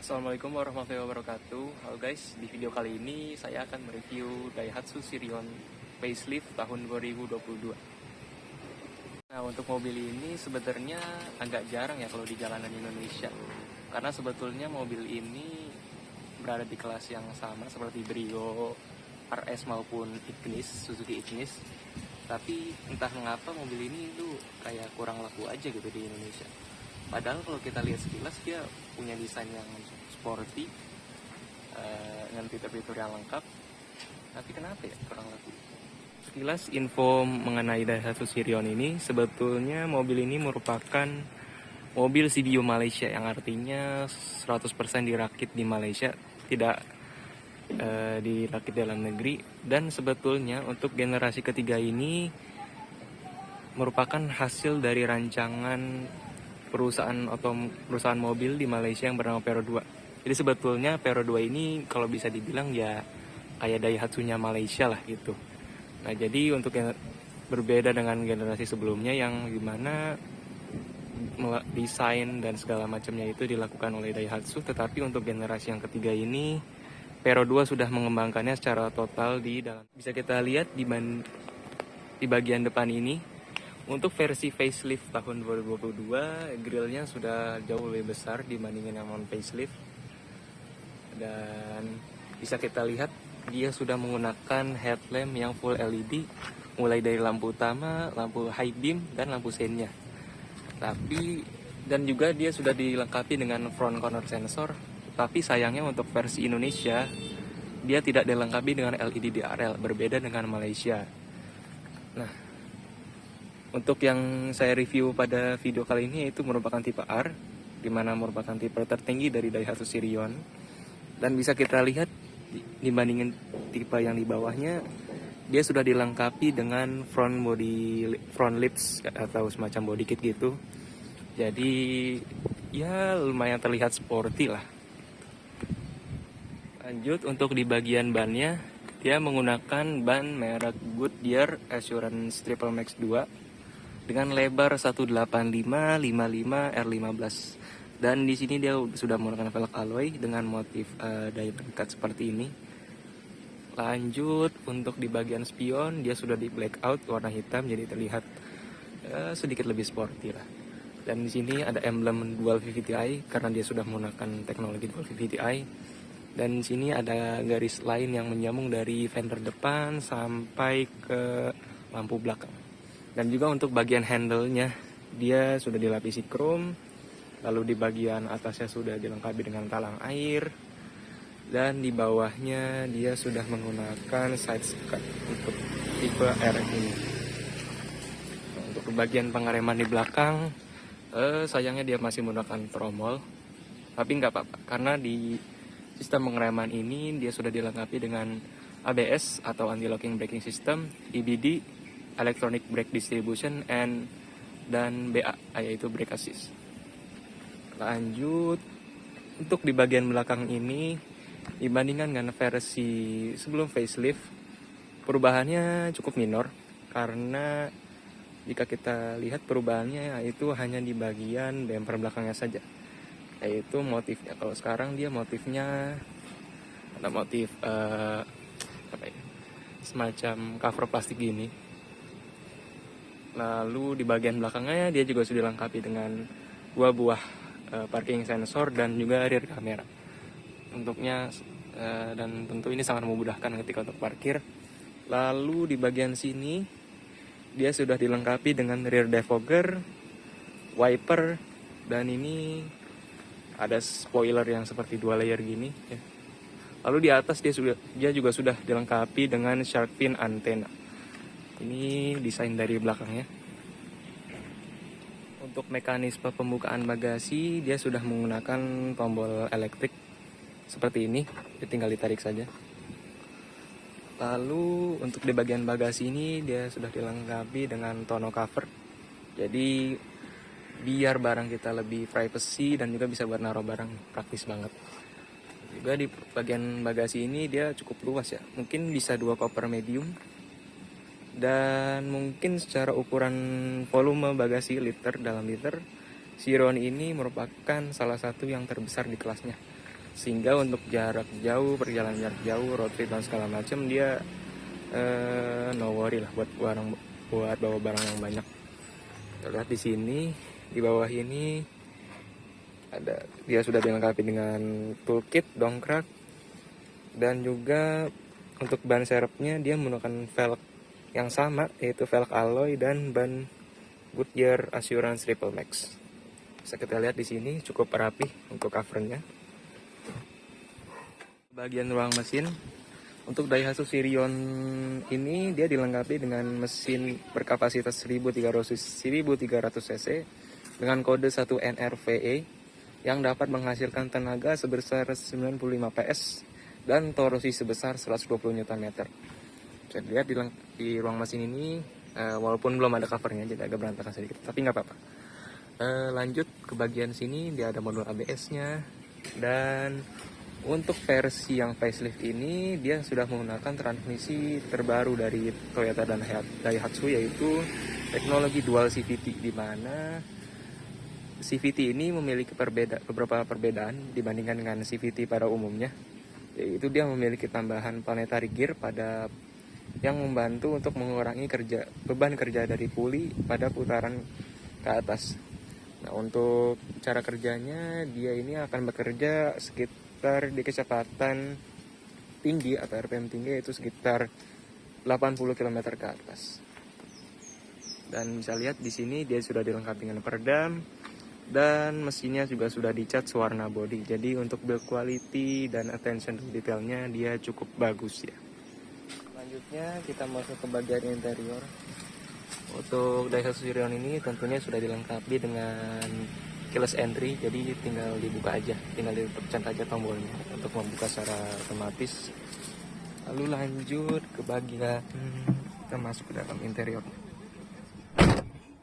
Assalamualaikum warahmatullahi wabarakatuh. Halo guys, di video kali ini saya akan mereview Daihatsu Sirion facelift tahun 2022. Nah, untuk mobil ini sebenarnya agak jarang ya kalau di jalanan Indonesia. Karena sebetulnya mobil ini berada di kelas yang sama seperti Brio, RS maupun Ignis, Suzuki Ignis. Tapi entah mengapa mobil ini tuh kayak kurang laku aja gitu di Indonesia. Padahal kalau kita lihat sekilas dia punya desain yang sporty, dengan fitur-fitur yang lengkap. Tapi kenapa ya kurang laku? Sekilas info mengenai Daihatsu Sirion ini, sebetulnya mobil ini merupakan mobil CBU Malaysia, yang artinya 100% dirakit di Malaysia, tidak dirakit dalam negeri. Dan sebetulnya untuk generasi ketiga ini merupakan hasil dari rancangan perusahaan mobil di Malaysia yang bernama Pero 2. Jadi sebetulnya Pero 2 ini kalau bisa dibilang ya kayak Daihatsu-nya Malaysia lah gitu. Nah, jadi untuk yang berbeda dengan generasi sebelumnya yang dimana desain dan segala macamnya itu dilakukan oleh Daihatsu, tetapi untuk generasi yang ketiga ini Pero 2 sudah mengembangkannya secara total di dalam. Bisa kita lihat di bagian depan ini. Untuk versi facelift tahun 2022, grillnya sudah jauh lebih besar dibandingin yang non facelift. Dan bisa kita lihat dia sudah menggunakan headlamp yang full LED, mulai dari lampu utama, lampu high beam, dan lampu seinnya. Dan juga dia sudah dilengkapi dengan front corner sensor. Tapi sayangnya untuk versi Indonesia, dia tidak dilengkapi dengan LED DRL, berbeda dengan Malaysia. Nah, untuk yang saya review pada video kali ini yaitu merupakan tipe R, di mana merupakan tipe tertinggi dari Daihatsu Sirion. Dan bisa kita lihat dibandingin tipe yang di bawahnya, dia sudah dilengkapi dengan front lips atau semacam body kit gitu. Jadi ya lumayan terlihat sporty lah. Lanjut untuk di bagian bannya, dia menggunakan ban merek Goodyear Assurance Triple Max 2 dengan lebar 185/55 R15. Dan di sini dia sudah menggunakan velg alloy dengan motif diamond cut seperti ini. Lanjut untuk di bagian spion, dia sudah di blackout warna hitam, jadi terlihat sedikit lebih sporty lah. Dan di sini ada emblem dual VVTi karena dia sudah menggunakan teknologi dual VVTi. Dan di sini ada garis lain yang menyambung dari fender depan sampai ke lampu belakang. Dan juga untuk bagian handle-nya, dia sudah dilapisi chrome. Lalu di bagian atasnya sudah dilengkapi dengan talang air. Dan di bawahnya dia sudah menggunakan side skirt untuk tipe R ini. Nah, untuk bagian pengereman di belakang, sayangnya dia masih menggunakan tromol. Tapi nggak apa-apa, karena di sistem pengereman ini dia sudah dilengkapi dengan ABS atau anti-locking braking system, EBD, electronic brake distribution, dan BA, yaitu brake assist. Lanjut untuk di bagian belakang ini, dibandingkan dengan versi sebelum facelift, perubahannya cukup minor. Karena jika kita lihat perubahannya itu hanya di bagian bumper belakangnya saja, yaitu motifnya. Kalau sekarang dia motifnya ada motif semacam cover plastik gini. Lalu di bagian belakangnya dia juga sudah dilengkapi dengan 2 buah parking sensor dan juga rear kamera. Untuknya dan tentu ini sangat memudahkan ketika untuk parkir. Lalu di bagian sini dia sudah dilengkapi dengan rear defogger, wiper, dan ini ada spoiler yang seperti 2 layer gini ya. Lalu di atas dia juga sudah dilengkapi dengan shark fin antena. Ini desain dari belakangnya. Untuk mekanisme pembukaan bagasi, dia sudah menggunakan tombol elektrik seperti ini, tinggal ditarik saja. Lalu untuk di bagian bagasi ini dia sudah dilengkapi dengan tonneau cover. Jadi biar barang kita lebih privacy dan juga bisa buat naruh barang, praktis banget. Juga di bagian bagasi ini dia cukup luas ya, mungkin bisa 2 koper medium. Dan mungkin secara ukuran volume bagasi dalam liter, Sirion ini merupakan salah satu yang terbesar di kelasnya. sehingga untuk jarak jauh, perjalanan jarak jauh, road trip dan segala macam dia no worry lah buat bawa barang yang banyak. Kita lihat di sini di bawah ini dia sudah dilengkapi dengan toolkit, dongkrak, dan juga untuk ban serepnya dia menggunakan velg yang sama, yaitu velg alloy dan ban Goodyear Assurance Triple Max. Bisa kita lihat di sini cukup rapi untuk covernya. Bagian ruang mesin untuk Daihatsu Sirion ini dia dilengkapi dengan mesin berkapasitas 1300 cc dengan kode 1 NRVE yang dapat menghasilkan tenaga sebesar 95 PS dan torsi sebesar 120 Nm. Bisa dilihat di ruang mesin ini, walaupun belum ada covernya jadi agak berantakan sedikit, tapi nggak apa-apa. Lanjut ke bagian sini, dia ada modul ABS-nya, dan untuk versi yang facelift ini dia sudah menggunakan transmisi terbaru dari Toyota dan Daihatsu, yaitu teknologi dual CVT, di mana CVT ini memiliki beberapa perbedaan dibandingkan dengan CVT pada umumnya, yaitu dia memiliki tambahan planetary gear yang membantu untuk mengurangi beban kerja dari puli pada putaran ke atas. Nah, untuk cara kerjanya dia ini akan bekerja sekitar di kecepatan tinggi atau RPM tinggi, yaitu sekitar 80 km ke atas. Dan bisa lihat di sini dia sudah dilengkapi dengan peredam dan mesinnya juga sudah dicat warna body. Jadi untuk build quality dan attention to detailnya dia cukup bagus ya. Selanjutnya kita masuk ke bagian interior. Untuk Daihatsu Sirion ini tentunya sudah dilengkapi dengan keyless entry, jadi tinggal dibuka aja, tinggal dipencet aja tombolnya untuk membuka secara otomatis. Lalu lanjut ke bagian kita masuk ke dalam interior.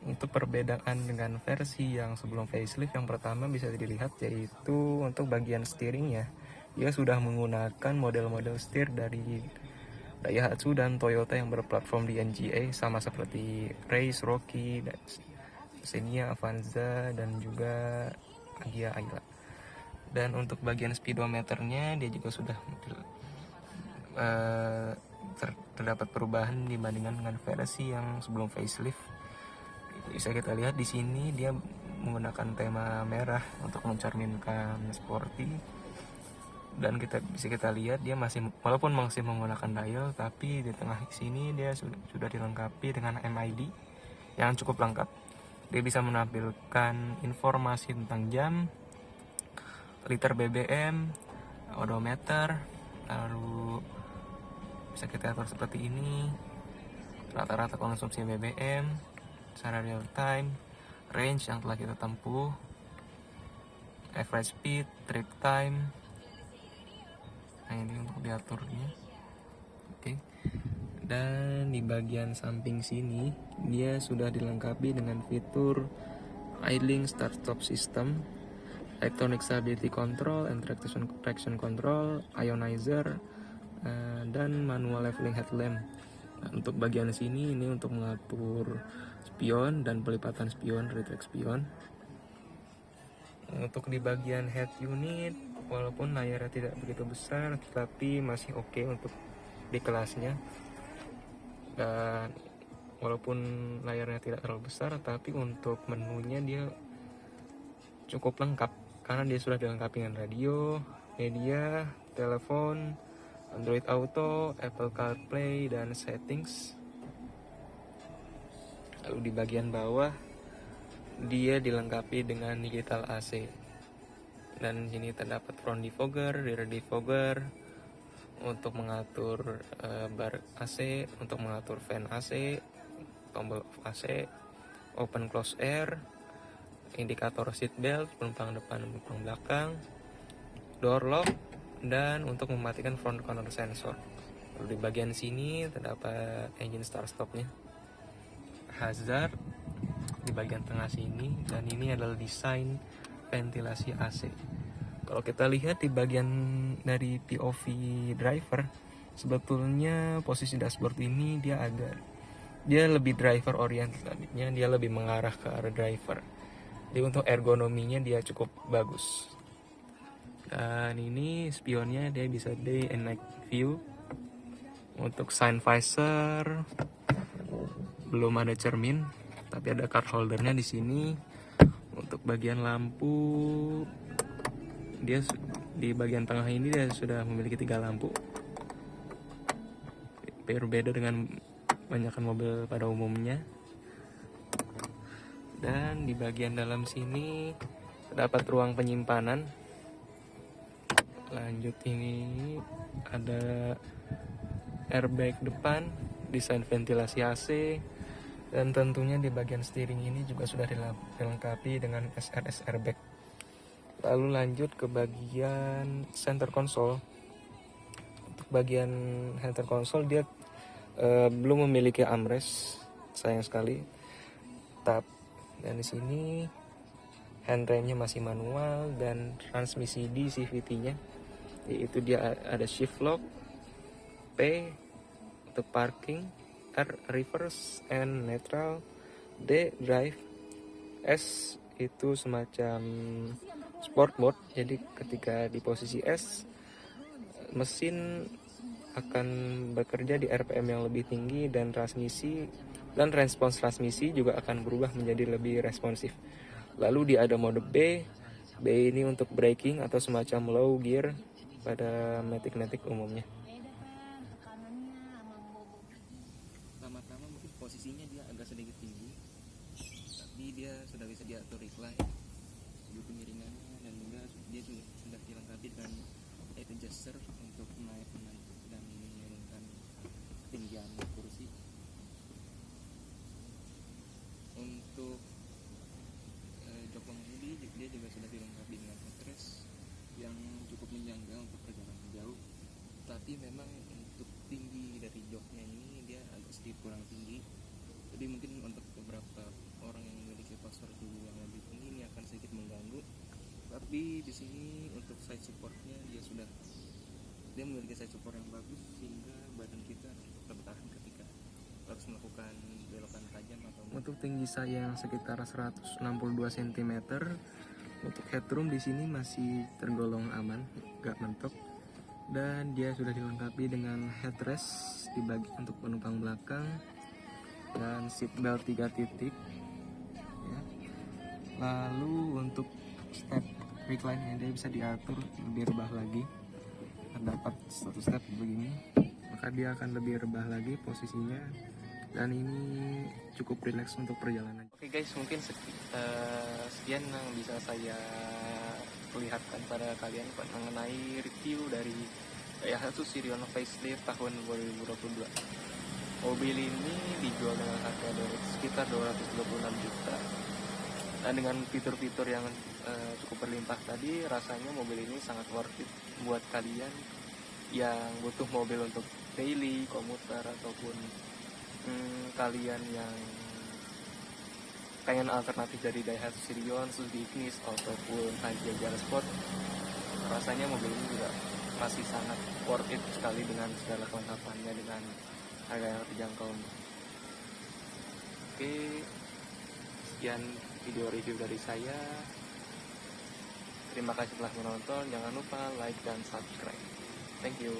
Untuk perbedaan dengan versi yang sebelum facelift, yang pertama bisa dilihat yaitu untuk bagian steeringnya, dia sudah menggunakan model-model setir dari Daihatsu dan Toyota yang berplatform di NGA, sama seperti Race, Rocky, Xenia, Avanza, dan juga Agia Ayla. Dan untuk bagian speedometernya dia juga sudah terdapat perubahan dibandingkan dengan versi yang sebelum facelift. Bisa kita lihat di sini dia menggunakan tema merah untuk mencerminkan sporty, dan bisa kita lihat dia walaupun masih menggunakan dial, tapi di tengah sini dia sudah dilengkapi dengan MID yang cukup lengkap. Dia bisa menampilkan informasi tentang jam, liter BBM, odometer, lalu bisa kita atur seperti ini, rata-rata konsumsi BBM secara real time, range yang telah kita tempuh, average speed, trip time. Nah, ini untuk diaturnya. Oke. Dan di bagian samping sini dia sudah dilengkapi dengan fitur idling start stop system, electronic stability control and traction control, ionizer, dan manual leveling headlamp. Nah, untuk bagian sini ini untuk mengatur spion dan pelipatan spion, retract spion. Untuk di bagian head unit, walaupun layarnya tidak begitu besar, tetapi masih oke untuk di kelasnya. Dan walaupun layarnya tidak terlalu besar, tapi untuk menunya dia cukup lengkap karena dia sudah dilengkapi dengan radio, media, telepon, Android Auto, Apple CarPlay, dan settings. Lalu di bagian bawah dia dilengkapi dengan digital AC, dan sini terdapat front defogger, rear defogger untuk mengatur bar AC, untuk mengatur fan AC, tombol off AC, open close air, indikator seat belt, penumpang depan dan penumpang belakang, door lock, dan untuk mematikan front corner sensor. Lalu di bagian sini terdapat engine start stopnya, hazard di bagian tengah sini, dan ini adalah desain ventilasi AC. Kalau kita lihat di bagian dari POV driver, sebetulnya posisi dashboard ini dia lebih driver oriented, tadinya dia lebih mengarah ke arah driver. Jadi untuk ergonominya dia cukup bagus. Dan ini spionnya dia bisa day and night view. Untuk sign visor belum ada cermin, tapi ada card holdernya di sini. Untuk bagian lampu, dia di bagian tengah ini dia sudah memiliki 3 lampu. Berbeda dengan banyakkan mobil pada umumnya. Dan di bagian dalam sini terdapat ruang penyimpanan. Lanjut, ini ada airbag depan, desain ventilasi AC, dan tentunya di bagian steering ini juga sudah dilengkapi dengan SRS airbag. Lalu lanjut ke bagian center console. Untuk bagian center console dia belum memiliki armrest, sayang sekali. Dan di sini handremnya masih manual dan transmisi D CVT-nya, yaitu dia ada shift lock, P untuk parking, R reverse and neutral, D drive, S itu semacam sport mode. Jadi ketika di posisi S, mesin akan bekerja di RPM yang lebih tinggi dan respons transmisi juga akan berubah menjadi lebih responsif. Lalu dia ada mode B. B ini untuk braking atau semacam low gear pada Matic umumnya. Pertama-tama mungkin posisinya dia agak sedikit tinggi, tapi dia sudah bisa diatur recline, sudut kemiringannya, dan juga dia sudah dilengkapi dengan adjuster untuk naik dan menurunkan ketinggian kursi. Untuk jok pengemudi dia juga sudah dilengkapi dengan headrest yang cukup menjangkau untuk perjalanan jauh, tapi memang untuk tinggi dari joknya ini dia agak sedikit kurang tinggi. Jadi mungkin untuk beberapa orang yang memiliki postur tubuh yang lebih tinggi ini akan sedikit mengganggu. Tapi di sini untuk side supportnya dia memiliki side support yang bagus, sehingga badan kita tetap bertahan ketika harus melakukan belokan tajam atau. Untuk tinggi saya yang sekitar 162 cm, untuk headroom di sini masih tergolong aman, gak mentok. Dan dia sudah dilengkapi dengan headrest di bagian untuk penumpang belakang dan seatbelt 3 titik. Ya. Lalu untuk step recline dia bisa diatur lebih rebah lagi. Terdapat satu step begini, maka dia akan lebih rebah lagi posisinya, dan ini cukup rileks untuk perjalanan. Oke guys, mungkin sekian yang bisa saya perlihatkan pada kalian mengenai review dari Daihatsu Sirion facelift tahun 2022. Mobil ini dijual dengan harga sekitar 236 juta. Dan dengan fitur-fitur yang cukup berlimpah tadi, rasanya mobil ini sangat worth it buat kalian yang butuh mobil untuk daily, komuter, ataupun kalian yang pengen alternatif dari Daihatsu Sirion, Suzuki Ignis, ataupun Hayabusa Sport. Rasanya mobil ini juga masih sangat worth it sekali dengan segala kelengkapannya dengan harga yang terjangkau. Oke, sekian video review dari saya. Terima kasih telah menonton. Jangan lupa like dan subscribe. Thank you.